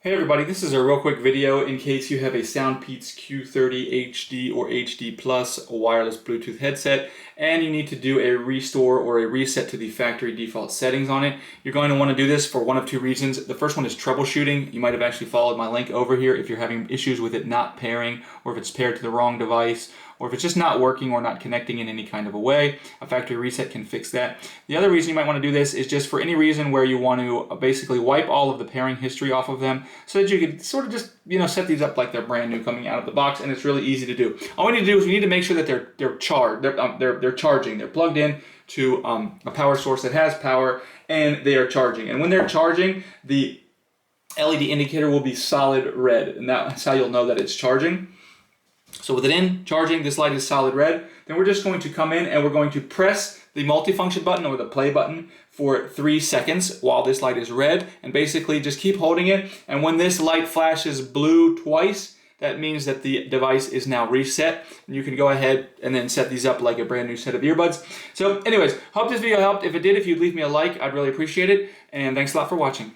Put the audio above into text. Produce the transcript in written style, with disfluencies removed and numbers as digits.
Hey everybody, this is a real quick video in case you have a SoundPEATS Q30 HD or HD Plus wireless Bluetooth headset and you need to do a restore or a reset to the factory default settings on it. You're going to want to do this for one of two reasons. The first one is troubleshooting. You might have actually followed my link over here if you're having issues with it not pairing, or if it's paired to the wrong device, or if it's just not working or not connecting in any kind of a way. A factory reset can fix that. The other reason you might want to do this is just for any reason where you want to basically wipe all of the pairing history off of them so that you can sort of just, set these up like they're brand new coming out of the box, and it's really easy to do. All we need to do is we need to make sure that they're charging. They're plugged in to a power source that has power, and they are charging. And when they're charging, the LED indicator will be solid red, and that's how you'll know that it's charging. So with it in, charging, this light is solid red. Then we're just going to come in and we're going to press the multifunction button or the play button for 3 seconds while this light is red, and basically just keep holding it. And when this light flashes blue twice, that means that the device is now reset, and you can go ahead and then set these up like a brand new set of earbuds. So anyways, hope this video helped. If it did, if you'd leave me a like, I'd really appreciate it. And thanks a lot for watching.